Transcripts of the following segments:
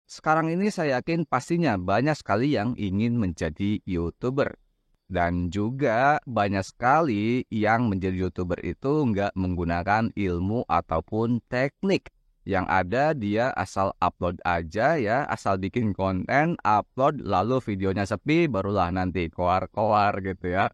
Sekarang ini saya yakin pastinya banyak sekali yang ingin menjadi YouTuber. Dan juga banyak sekali yang menjadi YouTuber itu nggak menggunakan ilmu ataupun teknik. Yang ada dia asal upload aja ya, asal bikin konten, upload, lalu videonya sepi, barulah nanti koar-koar gitu ya.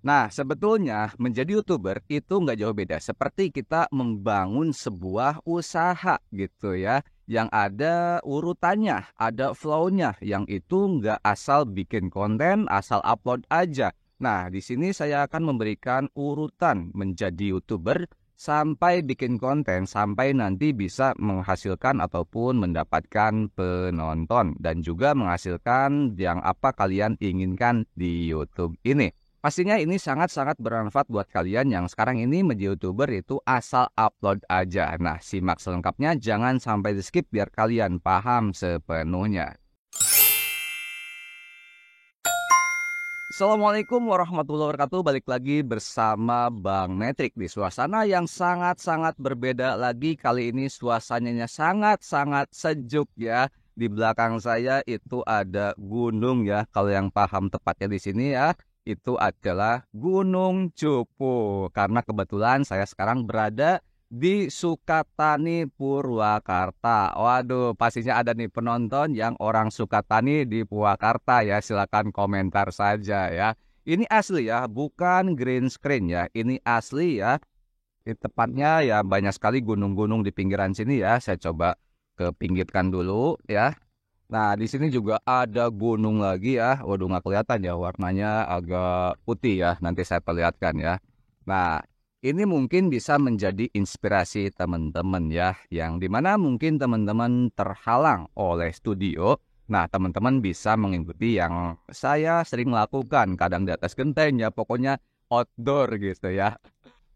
Nah, sebetulnya menjadi YouTuber itu nggak jauh beda. Seperti kita membangun sebuah usaha gitu ya. Yang ada urutannya, ada flow-nya. Yang itu nggak asal bikin konten, asal upload aja. Nah, di sini saya akan memberikan urutan menjadi YouTuber sampai bikin konten, sampai nanti bisa menghasilkan ataupun mendapatkan penonton. Dan juga menghasilkan yang apa kalian inginkan di YouTube ini. Pastinya ini sangat-sangat bermanfaat buat kalian yang sekarang ini menjadi YouTuber itu asal upload aja. Nah, simak selengkapnya, jangan sampai di skip biar kalian paham sepenuhnya. Assalamualaikum warahmatullahi wabarakatuh. Balik lagi bersama Bang Metrik di suasana yang sangat-sangat berbeda lagi. Kali ini suasananya sangat-sangat sejuk ya. Di belakang saya itu ada gunung ya. Kalau yang paham tepatnya di sini ya, itu adalah Gunung Cupu. Karena kebetulan saya sekarang berada di Sukatani, Purwakarta. Waduh, pastinya ada nih penonton yang orang Sukatani di Purwakarta ya. Silakan komentar saja ya. Ini asli ya, bukan green screen ya. Ini asli ya. Di tepatnya ya banyak sekali gunung-gunung di pinggiran sini ya. Saya coba ke pinggirkan dulu ya. Nah, di sini juga ada gunung lagi ya. Waduh, nggak kelihatan ya, warnanya agak putih ya. Nanti saya perlihatkan ya. Nah, ini mungkin bisa menjadi inspirasi teman-teman ya. Yang dimana mungkin teman-teman terhalang oleh studio. Nah, teman-teman bisa mengikuti yang saya sering lakukan. Kadang di atas genteng ya, pokoknya outdoor gitu ya.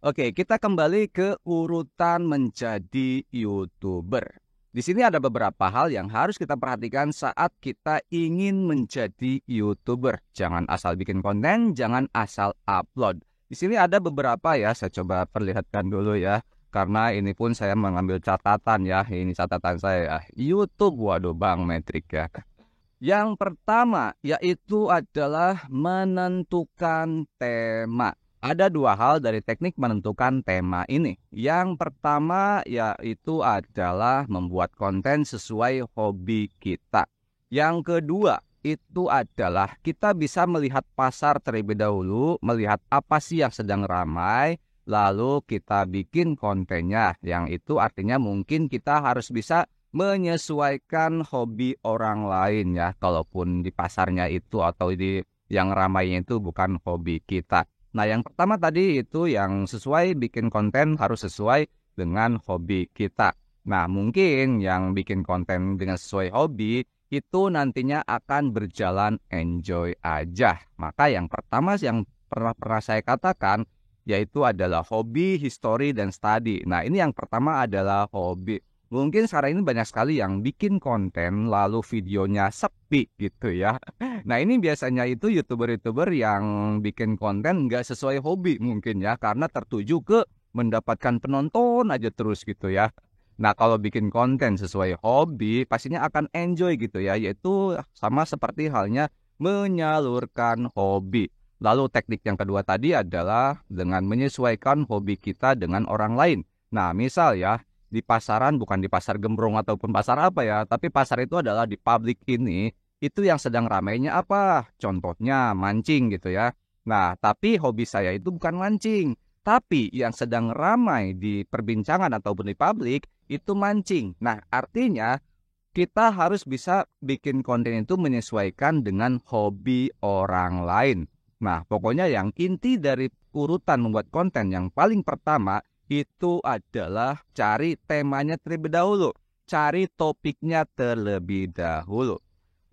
Oke, kita kembali ke urutan menjadi YouTuber. Di sini ada beberapa hal yang harus kita perhatikan saat kita ingin menjadi YouTuber. Jangan asal bikin konten, jangan asal upload. Di sini ada beberapa ya, saya coba perlihatkan dulu ya. Karena ini pun saya mengambil catatan ya, ini catatan saya ya. YouTube, waduh Bang Metrik ya. Yang pertama yaitu adalah menentukan tema. Ada dua hal dari teknik menentukan tema ini. Yang pertama yaitu adalah membuat konten sesuai hobi kita. Yang kedua itu adalah kita bisa melihat pasar terlebih dahulu, melihat apa sih yang sedang ramai, lalu kita bikin kontennya. Yang itu artinya mungkin kita harus bisa menyesuaikan hobi orang lain ya, kalaupun di pasarnya itu atau di yang ramainya itu bukan hobi kita. Nah, yang pertama tadi itu yang sesuai bikin konten harus sesuai dengan hobi kita. Nah, mungkin yang bikin konten dengan sesuai hobi itu nantinya akan berjalan enjoy aja. Maka yang pertama yang pernah saya katakan yaitu adalah hobi, history, dan study. Nah, ini yang pertama adalah hobi. Mungkin sekarang ini banyak sekali yang bikin konten lalu videonya sepi gitu ya. Nah, ini biasanya itu YouTuber-YouTuber yang bikin konten nggak sesuai hobi mungkin ya. Karena tertuju ke mendapatkan penonton aja terus gitu ya. Nah, kalau bikin konten sesuai hobi pastinya akan enjoy gitu ya. Yaitu sama seperti halnya menyalurkan hobi. Lalu teknik yang kedua tadi adalah dengan menyesuaikan hobi kita dengan orang lain. Nah, misal ya, di pasaran, bukan di pasar gembrong ataupun pasar apa ya, tapi pasar itu adalah di publik ini, itu yang sedang ramainya apa? Contohnya mancing gitu ya. Nah, tapi hobi saya itu bukan mancing. Tapi yang sedang ramai di perbincangan ataupun di publik, itu mancing. Nah, artinya kita harus bisa bikin konten itu menyesuaikan dengan hobi orang lain. Nah, pokoknya yang inti dari urutan membuat konten yang paling pertama, itu adalah cari temanya terlebih dahulu. Cari topiknya terlebih dahulu.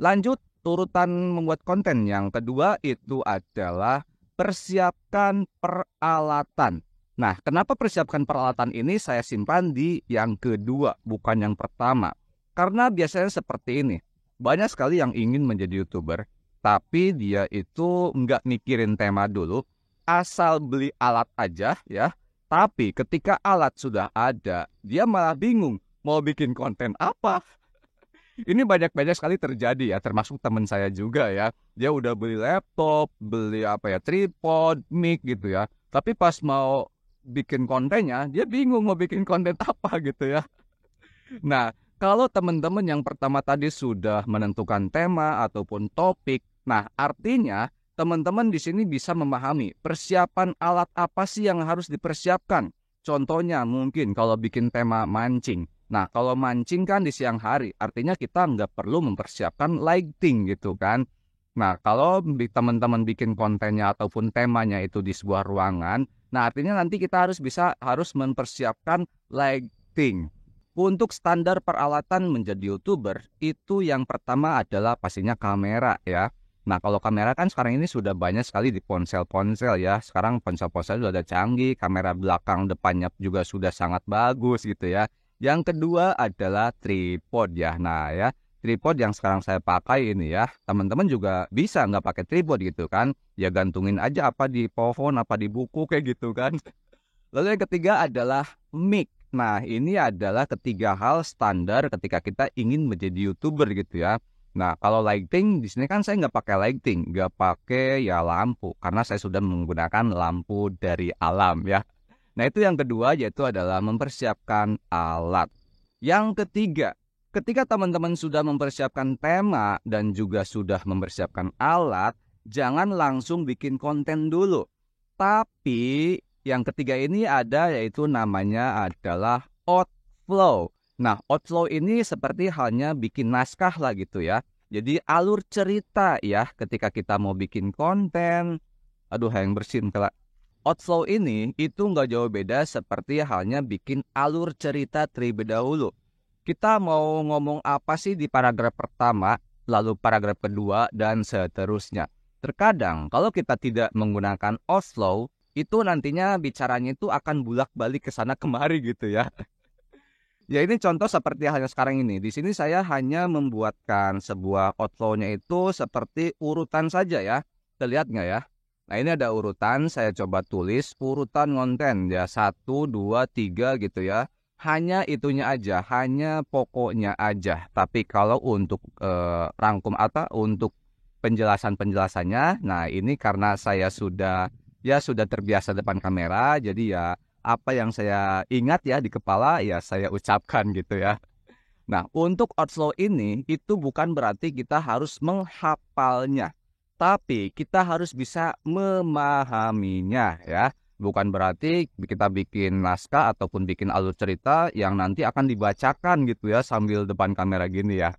Lanjut, urutan membuat konten yang kedua itu adalah persiapkan peralatan. Nah, kenapa persiapkan peralatan ini saya simpan di yang kedua, bukan yang pertama? Karena biasanya seperti ini. Banyak sekali yang ingin menjadi YouTuber, tapi dia itu nggak mikirin tema dulu, asal beli alat aja ya. Tapi ketika alat sudah ada, dia malah bingung mau bikin konten apa. Ini banyak-banyak sekali terjadi ya, termasuk teman saya juga ya. Dia udah beli laptop, beli apa ya, tripod, mic gitu ya. Tapi pas mau bikin kontennya, dia bingung mau bikin konten apa gitu ya. Nah, kalau teman-teman yang pertama tadi sudah menentukan tema ataupun topik, nah artinya teman-teman di sini bisa memahami persiapan alat apa sih yang harus dipersiapkan. Contohnya mungkin kalau bikin tema mancing. Nah, kalau mancing kan di siang hari, artinya kita nggak perlu mempersiapkan lighting gitu kan. Nah, kalau teman-teman bikin kontennya ataupun temanya itu di sebuah ruangan, nah artinya nanti kita harus mempersiapkan lighting. Untuk standar peralatan menjadi YouTuber, itu yang pertama adalah pastinya kamera ya. Nah, kalau kamera kan sekarang ini sudah banyak sekali di ponsel-ponsel ya. Sekarang ponsel-ponsel sudah ada canggih, kamera belakang depannya juga sudah sangat bagus gitu ya. Yang kedua adalah tripod ya. Nah ya, tripod yang sekarang saya pakai ini ya, teman-teman juga bisa nggak pakai tripod gitu kan. Ya gantungin aja apa di pohon, apa di buku kayak gitu kan. Lalu yang ketiga adalah mic. Nah, ini adalah ketiga hal standar ketika kita ingin menjadi YouTuber gitu ya. Nah, kalau lighting di sini kan saya nggak pakai lighting, nggak pakai ya lampu, karena saya sudah menggunakan lampu dari alam ya. Nah, itu yang kedua yaitu adalah mempersiapkan alat. Yang ketiga, ketika teman-teman sudah mempersiapkan tema dan juga sudah mempersiapkan alat, jangan langsung bikin konten dulu. Tapi yang ketiga ini ada yaitu namanya adalah outflow. Nah, outflow ini seperti halnya bikin naskah lah gitu ya. Jadi alur cerita ya ketika kita mau bikin konten. Aduh, yang bersin kelak. Outflow ini itu nggak jauh beda seperti halnya bikin alur cerita terlebih dahulu. Kita mau ngomong apa sih di paragraf pertama, lalu paragraf kedua, dan seterusnya. Terkadang kalau kita tidak menggunakan outflow, itu nantinya bicaranya itu akan bulak-balik ke sana kemari gitu ya. Ya ini contoh seperti halnya sekarang ini. Di sini saya hanya membuatkan sebuah outflow-nya itu seperti urutan saja ya. Terlihat nggak ya? Nah ini ada urutan, saya coba tulis urutan konten ya. 1, 2, 3 gitu ya. Hanya itunya aja, hanya pokoknya aja. Tapi kalau untuk rangkum atau untuk penjelasan-penjelasannya, nah ini karena saya sudah terbiasa depan kamera, jadi ya apa yang saya ingat ya di kepala ya saya ucapkan gitu ya. Nah, untuk outflow ini itu bukan berarti kita harus menghafalnya, tapi kita harus bisa memahaminya ya. Bukan berarti kita bikin naskah ataupun bikin alur cerita yang nanti akan dibacakan gitu ya sambil depan kamera gini ya.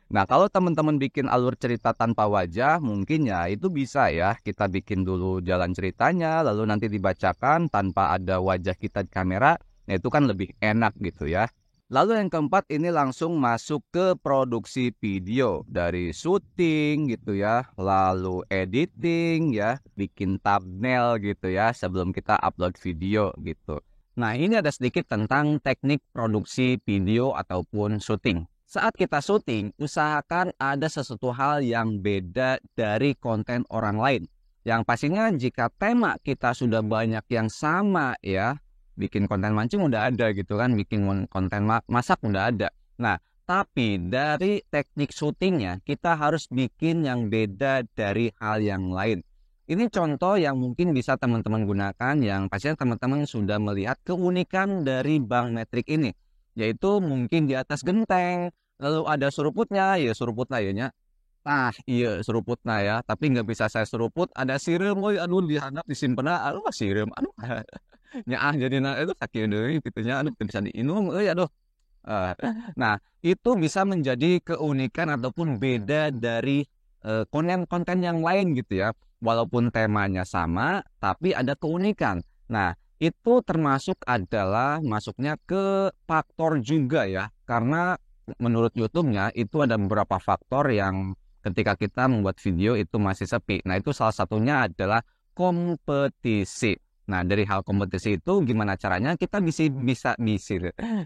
Nah, kalau teman-teman bikin alur cerita tanpa wajah, mungkin ya itu bisa ya. Kita bikin dulu jalan ceritanya, lalu nanti dibacakan tanpa ada wajah kita di kamera. Nah, itu kan lebih enak gitu ya. Lalu yang keempat ini langsung masuk ke produksi video. Dari syuting gitu ya, lalu editing ya, bikin thumbnail gitu ya sebelum kita upload video gitu. Nah, ini ada sedikit tentang teknik produksi video ataupun syuting. Saat kita syuting, usahakan ada sesuatu hal yang beda dari konten orang lain. Yang pastinya jika tema kita sudah banyak yang sama ya, bikin konten mancing udah ada gitu kan, bikin konten masak udah ada. Nah, tapi dari teknik syutingnya kita harus bikin yang beda dari hal yang lain. Ini contoh yang mungkin bisa teman-teman gunakan yang pastinya teman-teman sudah melihat keunikan dari Bang Metrik ini. Yaitu mungkin di atas genteng, lalu ada suruputnya, ya suruputnya ya nya. Nah, iya seruputnya ya, tapi nggak bisa saya seruput, ada sireum, oh aduh dihandap disimpen, aduh sireum, aduh nyaah jadi itu sakit deui pitunya, aduh bisa diinum, aduh. Eh, Nah, itu bisa menjadi keunikan ataupun beda dari konten-konten yang lain gitu ya. Walaupun temanya sama, tapi ada keunikan. Nah, itu termasuk adalah masuknya ke faktor juga ya. Karena menurut YouTube-nya itu ada beberapa faktor yang ketika kita membuat video itu masih sepi. Nah, itu salah satunya adalah kompetisi. Nah, dari hal kompetisi itu gimana caranya kita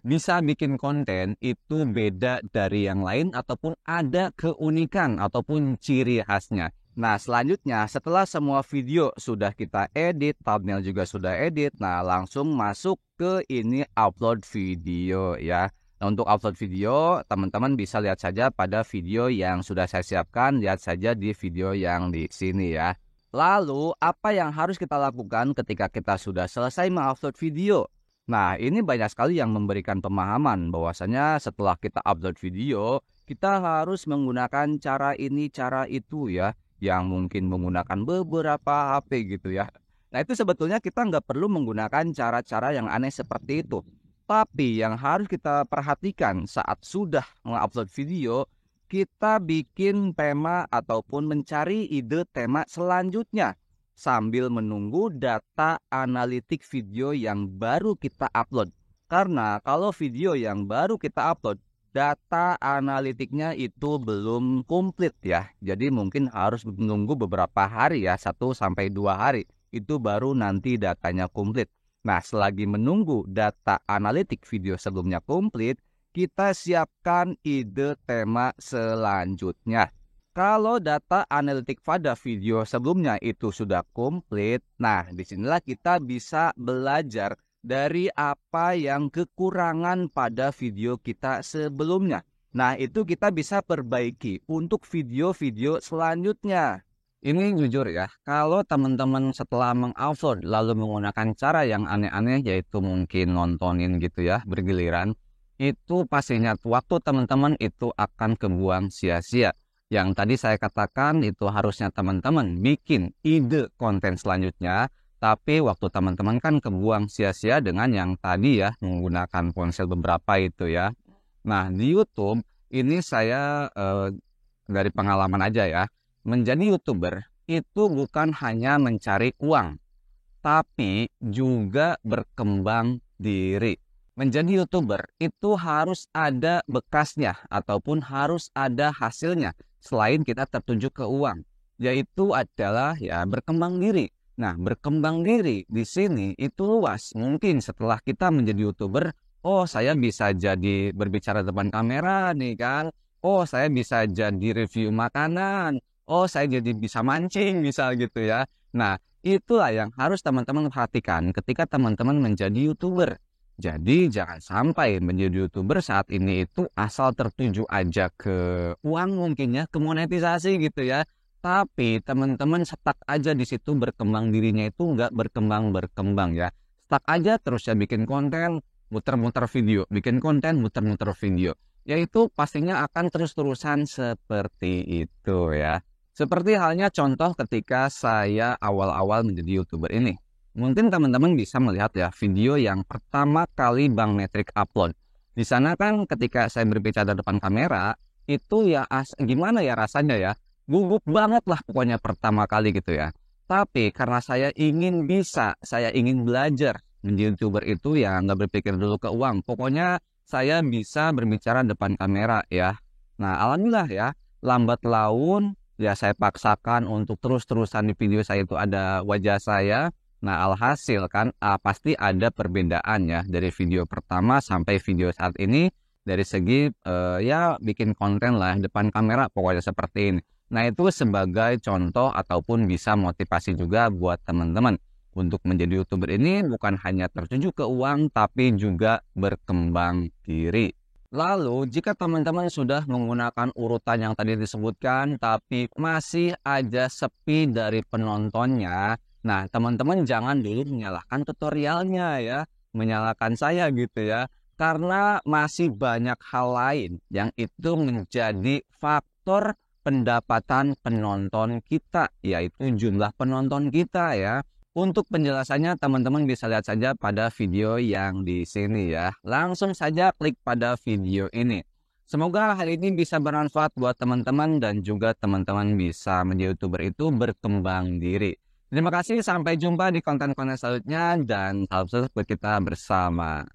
bisa bikin konten itu beda dari yang lain ataupun ada keunikan ataupun ciri khasnya. Nah, selanjutnya setelah semua video sudah kita edit, thumbnail juga sudah edit, nah langsung masuk ke ini upload video ya. Nah, untuk upload video, teman-teman bisa lihat saja pada video yang sudah saya siapkan, lihat saja di video yang di sini ya. Lalu, apa yang harus kita lakukan ketika kita sudah selesai mengupload video? Nah, ini banyak sekali yang memberikan pemahaman bahwasanya setelah kita upload video, kita harus menggunakan cara ini, cara itu ya, yang mungkin menggunakan beberapa HP gitu ya. Nah, itu sebetulnya kita nggak perlu menggunakan cara-cara yang aneh seperti itu. Tapi yang harus kita perhatikan saat sudah mengupload video, kita bikin tema ataupun mencari ide tema selanjutnya sambil menunggu data analitik video yang baru kita upload. Karena kalau video yang baru kita upload, data analitiknya itu belum komplit ya. Jadi mungkin harus menunggu beberapa hari ya, 1 sampai 2 hari. Itu baru nanti datanya komplit. Nah, selagi menunggu data analitik video sebelumnya komplit, kita siapkan ide tema selanjutnya. Kalau data analitik pada video sebelumnya itu sudah komplit, nah disinilah kita bisa belajar dari apa yang kekurangan pada video kita sebelumnya. Nah, itu kita bisa perbaiki untuk video-video selanjutnya. Ini jujur ya, kalau teman-teman setelah mengupload lalu menggunakan cara yang aneh-aneh, yaitu mungkin nontonin gitu ya, bergiliran, itu pastinya waktu teman-teman itu akan kebuang sia-sia. Yang tadi saya katakan itu harusnya teman-teman bikin ide konten selanjutnya, tapi waktu teman-teman kan kebuang sia-sia dengan yang tadi ya, menggunakan ponsel beberapa itu ya. Nah, di YouTube ini saya dari pengalaman aja ya, menjadi YouTuber itu bukan hanya mencari uang, tapi juga berkembang diri. Menjadi YouTuber itu harus ada bekasnya ataupun harus ada hasilnya selain kita tertuju ke uang, yaitu adalah ya berkembang diri. Nah, berkembang diri di sini itu luas. Mungkin setelah kita menjadi YouTuber, oh saya bisa jadi berbicara depan kamera nih kan. Oh, saya bisa jadi review makanan. Oh, saya jadi bisa mancing misal gitu ya. Nah, itulah yang harus teman-teman perhatikan ketika teman-teman menjadi YouTuber. Jadi jangan sampai menjadi YouTuber saat ini itu asal tertuju aja ke uang mungkin ya, ke monetisasi gitu ya. Tapi teman-teman stuck aja di situ, berkembang dirinya itu nggak berkembang ya. Stuck aja terus ya bikin konten, muter-muter video, bikin konten, muter-muter video. Yaitu pastinya akan terus-terusan seperti itu ya. Seperti halnya contoh ketika saya awal-awal menjadi YouTuber ini. Mungkin teman-teman bisa melihat ya video yang pertama kali Bang Netrik upload. Di sana kan ketika saya berbicara depan kamera, itu ya gimana ya rasanya ya. Gugup banget lah pokoknya pertama kali gitu ya. Tapi karena saya ingin bisa, saya ingin belajar menjadi YouTuber itu ya nggak berpikir dulu ke uang. Pokoknya saya bisa berbicara depan kamera ya. Nah, alhamdulillah ya, lambat laun ya saya paksakan untuk terus-terusan di video saya itu ada wajah saya. Nah, alhasil kan pasti ada perbedaan ya dari video pertama sampai video saat ini dari segi ya bikin konten lah depan kamera pokoknya seperti ini. Nah, itu sebagai contoh ataupun bisa motivasi juga buat teman-teman untuk menjadi YouTuber ini bukan hanya tertuju ke uang tapi juga berkembang diri. Lalu, jika teman-teman sudah menggunakan urutan yang tadi disebutkan, tapi masih aja sepi dari penontonnya, nah teman-teman jangan dulu menyalahkan tutorialnya ya, menyalahkan saya gitu ya, karena masih banyak hal lain yang itu menjadi faktor pendapatan penonton kita, yaitu jumlah penonton kita ya. Untuk penjelasannya teman-teman bisa lihat saja pada video yang di sini ya. Langsung saja klik pada video ini. Semoga hal ini bisa bermanfaat buat teman-teman dan juga teman-teman bisa menjadi YouTuber itu berkembang diri. Terima kasih, sampai jumpa di konten-konten selanjutnya dan salam sukses buat kita bersama.